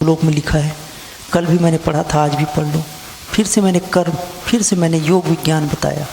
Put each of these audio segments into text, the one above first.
लोक में लिखा है, कल भी मैंने पढ़ा था, आज भी पढ़ लो। फिर से मैंने योग विज्ञान बताया।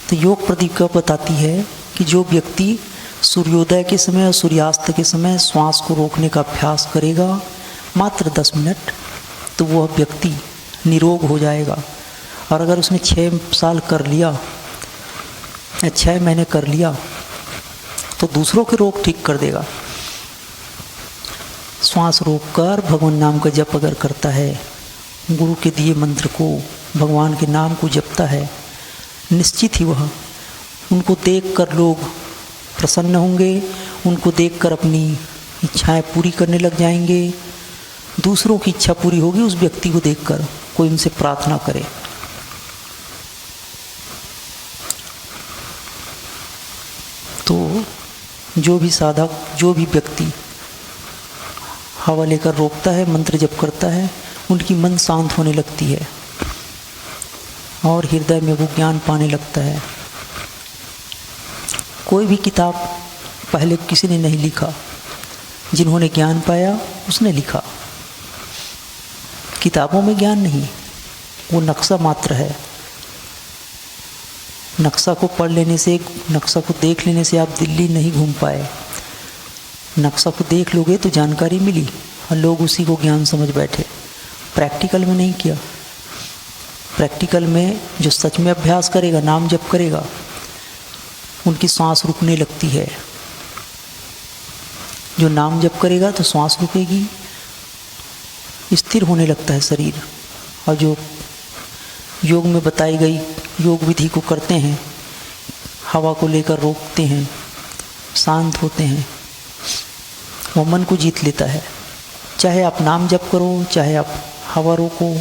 तो योग प्रदीपिका बताती है कि जो व्यक्ति सूर्योदय के समय और सूर्यास्त के समय श्वास को रोकने का अभ्यास करेगा मात्र 10 मिनट, तो वह व्यक्ति निरोग हो जाएगा। और अगर उसने 6 साल कर लिया या 6 महीने कर लिया तो दूसरों के रोग ठीक कर देगा। श्वास रोककर भगवान नाम का जप अगर करता है, गुरु के दिए मंत्र को, भगवान के नाम को जपता है, निश्चित ही वह उनको देखकर लोग प्रसन्न होंगे, उनको देखकर अपनी इच्छाएं पूरी करने लग जाएंगे। दूसरों की इच्छा पूरी होगी उस व्यक्ति को देखकर, कोई उनसे प्रार्थना करे। तो जो भी साधक, जो भी व्यक्ति हवा लेकर रोकता है, मंत्र जप करता है, उनकी मन शांत होने लगती है और हृदय में वो ज्ञान पाने लगता है। कोई भी किताब पहले किसी ने नहीं लिखा, जिन्होंने ज्ञान पाया उसने लिखा। किताबों में ज्ञान नहीं, वो नक्शा मात्र है। नक्शा को पढ़ लेने से, नक्शा को देख लेने से आप दिल्ली नहीं घूम पाए। नक्शा को देख लोगे तो जानकारी मिली और लोग उसी को ज्ञान समझ बैठे, प्रैक्टिकल में नहीं किया। प्रैक्टिकल में जो सच में अभ्यास करेगा, नाम जप करेगा, उनकी सांस रुकने लगती है। जो नाम जप करेगा तो सांस रुकेगी, स्थिर होने लगता है शरीर। और जो योग में बताई गई योग विधि को करते हैं, हवा को लेकर रोकते हैं, शांत होते हैं, वो मन को जीत लेता है। चाहे आप नाम जप करो, चाहे आप हवा रोको,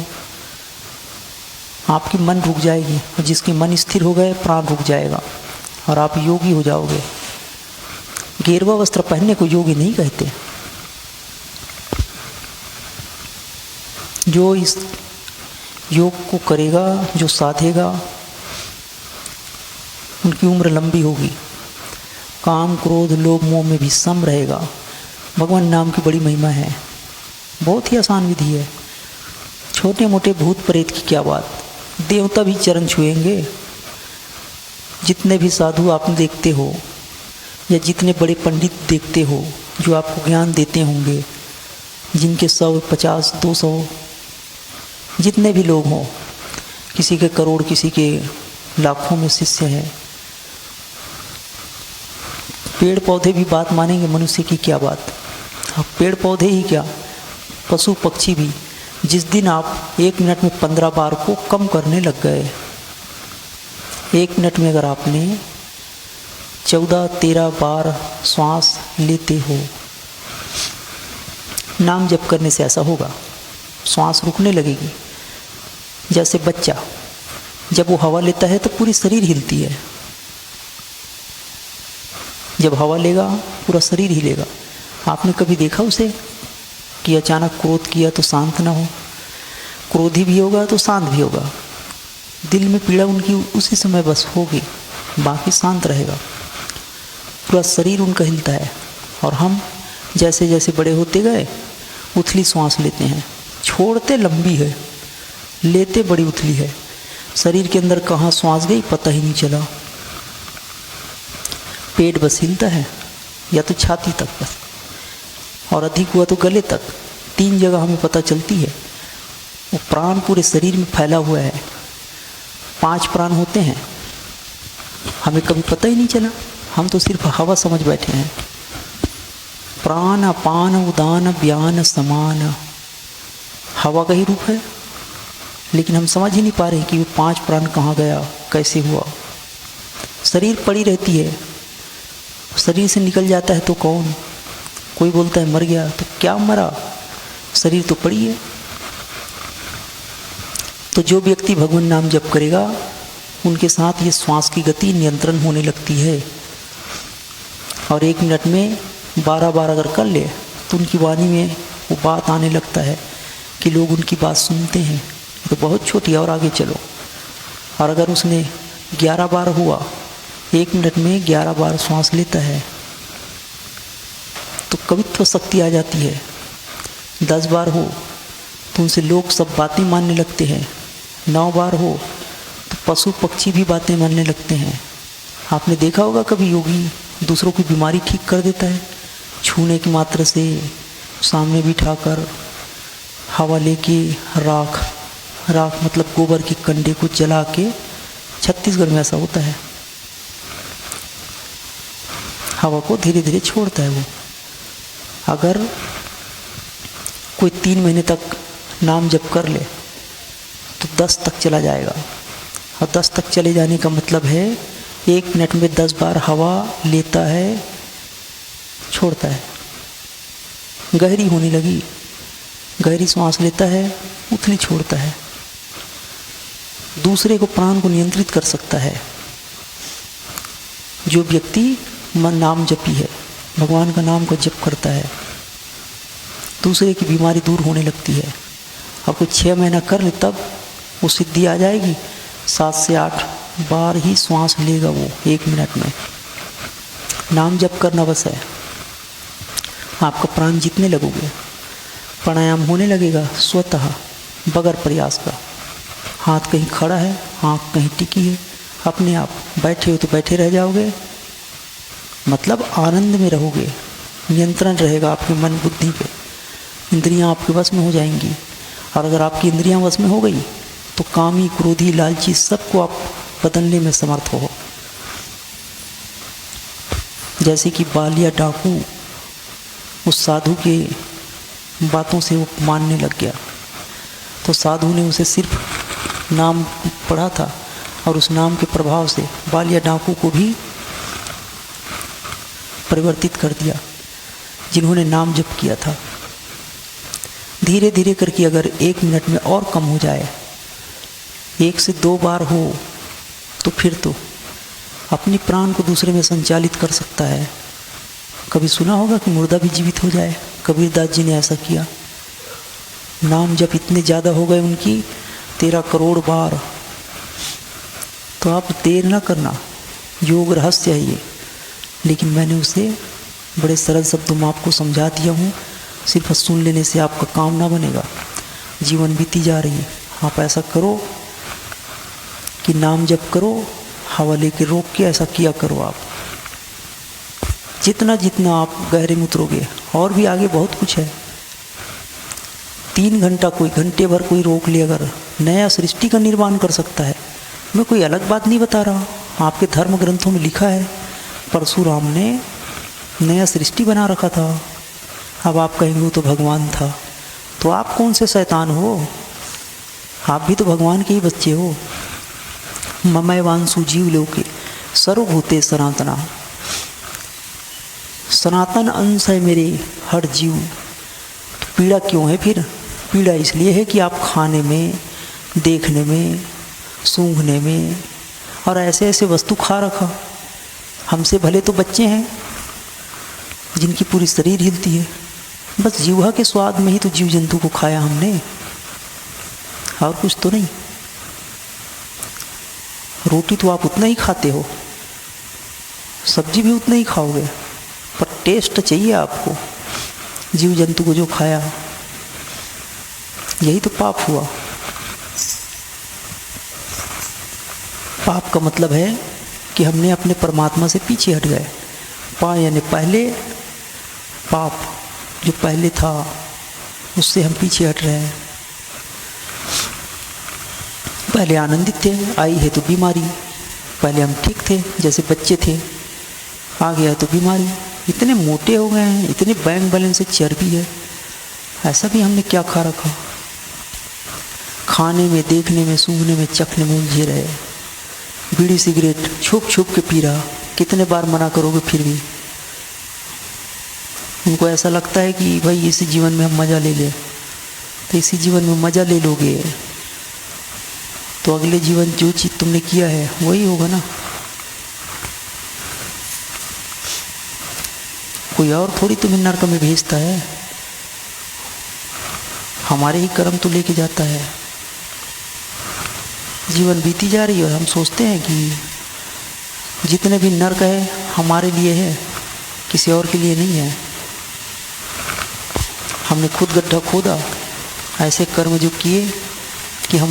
आपकी मन रुक जाएगी। और जिसके मन स्थिर हो गए, प्राण रुक जाएगा और आप योगी हो जाओगे। गेरुआ वस्त्र पहनने को योगी नहीं कहते। जो इस योग को करेगा, जो साधेगा, उनकी उम्र लंबी होगी, काम क्रोध लोभ मोह में भी सम रहेगा। भगवान नाम की बड़ी महिमा है, बहुत ही आसान विधि है। छोटे मोटे भूत प्रेत की क्या बात, देवता भी चरण छुएंगे। जितने भी साधु आप देखते हो या जितने बड़े पंडित देखते हो जो आपको ज्ञान देते होंगे, जिनके 100, 50, 200 जितने भी लोग हों, किसी के करोड़, किसी के लाखों में शिष्य हैं, पेड़ पौधे भी बात मानेंगे, मनुष्य की क्या बात। अब पेड़ पौधे ही क्या, पशु पक्षी भी। जिस दिन आप 1 मिनट में 15 बार को कम करने लग गए, 1 मिनट में अगर आपने 14-13 बार श्वास लेते हो, नाम जप करने से ऐसा होगा, श्वास रुकने लगेगी। जैसे बच्चा जब वो हवा लेता है तो पूरी शरीर हिलती है, जब हवा लेगा पूरा शरीर हिलेगा। आपने कभी देखा उसे कि अचानक क्रोध किया तो शांत ना हो? क्रोधी भी होगा तो शांत भी होगा। दिल में पीड़ा उनकी उसी समय बस होगी, बाकी शांत रहेगा। पूरा शरीर उनका हिलता है। और हम जैसे जैसे बड़े होते गए उथली सांस लेते हैं, छोड़ते लंबी है, लेते बड़ी उथली है। शरीर के अंदर कहाँ सांस गई पता ही नहीं चला। पेट बस हिलता है, या तो छाती तक बस, और अधिक हुआ तो गले तक। 3 जगह हमें पता चलती है। वो प्राण पूरे शरीर में फैला हुआ है। 5 प्राण होते हैं, हमें कभी पता ही नहीं चला। हम तो सिर्फ हवा समझ बैठे हैं। प्राण अपान उदान व्यान समान, हवा का ही रूप है, लेकिन हम समझ ही नहीं पा रहे कि वो 5 प्राण कहाँ गया, कैसे हुआ। शरीर पड़ी रहती है, शरीर से निकल जाता है तो कौन, कोई बोलता है मर गया, तो क्या मरा, शरीर तो पड़ी है। तो जो व्यक्ति भगवान नाम जप करेगा, उनके साथ ये श्वास की गति नियंत्रण होने लगती है। और 1 मिनट में 12 बार अगर कर ले तो उनकी वाणी में वो बात आने लगता है कि लोग उनकी बात सुनते हैं। तो बहुत छोटी, और आगे चलो। और अगर उसने 11 बार हुआ, 1 मिनट में 11 बार श्वास लेता है, तो कवित्व शक्ति आ जाती है। 10 बार हो तो उनसे लोग सब बातें मानने लगते हैं। 9 बार हो तो पशु पक्षी भी बातें मानने लगते हैं। आपने देखा होगा कभी योगी दूसरों की बीमारी ठीक कर देता है, छूने की मात्रा से, सामने बिठाकर हवा लेके, राख मतलब गोबर के कंडे को जला के। छत्तीसगढ़ में ऐसा होता है, हवा को धीरे धीरे छोड़ता है वो। अगर कोई 3 महीने तक नाम जप कर ले तो 10 तक चला जाएगा। और 10 तक चले जाने का मतलब है 1 मिनट में 10 बार हवा लेता है, छोड़ता है। गहरी होने लगी, गहरी सांस लेता है, उथली छोड़ता है। दूसरे को, प्राण को नियंत्रित कर सकता है। जो व्यक्ति मन नाम जपी है, भगवान का नाम को जप करता है, दूसरे की बीमारी दूर होने लगती है। और कोई 6 महीना कर ले तब वो सिद्धि आ जाएगी। 7 से 8 बार ही श्वास लेगा वो 1 मिनट में। नाम जप करना बस है। आपका प्राण जीतने लगोगे, प्राणायाम होने लगेगा स्वतः, बगैर प्रयास का। हाथ कहीं खड़ा है, आँख कहीं टिकी है, अपने आप बैठे हो तो बैठे रह जाओगे, मतलब आनंद में रहोगे। नियंत्रण रहेगा आपके मन बुद्धि पे, इंद्रियां आपके वश में हो जाएंगी। और अगर आपकी इंद्रियां वश में हो गई तो कामी, क्रोधी, लालची सबको आप बदलने में समर्थ हो। जैसे कि बालिया डाकू उस साधु के बातों से वो मानने लग गया, तो साधु ने उसे सिर्फ नाम पढ़ा था और उस नाम के प्रभाव से बालिया डाकू को भी परिवर्तित कर दिया, जिन्होंने नाम जप किया था। धीरे धीरे करके अगर 1 मिनट में और कम हो जाए, 1 से 2 बार हो, तो फिर तो अपनी प्राण को दूसरे में संचालित कर सकता है। कभी सुना होगा कि मुर्दा भी जीवित हो जाए? कबीरदास जी ने ऐसा किया। नाम जप इतने ज़्यादा हो गए उनकी, 13 करोड़ बार। तो आप देर ना करना, योग रहस्य है ये, लेकिन मैंने उसे बड़े सरल शब्दों में आपको समझा दिया हूँ। सिर्फ सुन लेने से आपका काम ना बनेगा, जीवन बीती जा रही है। आप ऐसा करो कि नाम जप करो, हवा लेके रोक के ऐसा किया करो आप। जितना जितना आप गहरे में उतरोगे, और भी आगे बहुत कुछ है। 3 घंटा, कोई घंटे भर कोई रोक ले, अगर नया सृष्टि का निर्माण कर सकता है। मैं कोई अलग बात नहीं बता रहा, आपके धर्म ग्रंथों में लिखा है परशुराम ने नया सृष्टि बना रखा था। अब आप कहेंगे वो तो भगवान था, तो आप कौन से शैतान हो? आप भी तो भगवान के ही बच्चे हो। ममय वांसु जीव लोके सर्वभूते सनातना, सनातन अंश है मेरे हर जीव। तो पीड़ा क्यों है फिर? पीड़ा इसलिए है कि आप खाने में, देखने में, सूंघने में और ऐसे ऐसे वस्तु खा रखा। हमसे भले तो बच्चे हैं जिनकी पूरी शरीर हिलती है, बस जीवा के स्वाद में ही तो जीव जंतु को खाया हमने, और कुछ तो नहीं। रोटी तो आप उतना ही खाते हो, सब्जी भी उतना ही खाओगे, पर टेस्ट चाहिए आपको जीव जंतु को जो खाया। यही तो पाप हुआ। पाप का मतलब है कि हमने अपने परमात्मा से पीछे हट गए। पा यानी पहले, पाप जो पहले था उससे हम पीछे हट रहे हैं। पहले आनंदित थे, आई है तो बीमारी। पहले हम ठीक थे, जैसे बच्चे थे, आ गया तो बीमारी। इतने मोटे हो गए हैं, इतने बैंक बैलेंस से चर्बी है। ऐसा भी हमने क्या खा रखा? खाने में, देखने में, सूंघने में, चखने में उलझे रहे। बीड़ी सिगरेट छुप छुप के पी रहा, कितने बार मना करोगे फिर भी। उनको ऐसा लगता है कि भाई इसी जीवन में हम मज़ा ले लें, तो इसी जीवन में मज़ा ले लोगे तो अगले जीवन जो चीज़ तुमने किया है वही होगा ना। कोई और थोड़ी तुम्हें नरक में भेजता है, हमारे ही कर्म तो लेके जाता है। जीवन बीती जा रही है और हम सोचते हैं कि जितने भी नरक है हमारे लिए है, किसी और के लिए नहीं है। हमने खुद गड्ढा खोदा, ऐसे कर्म जो किए कि हम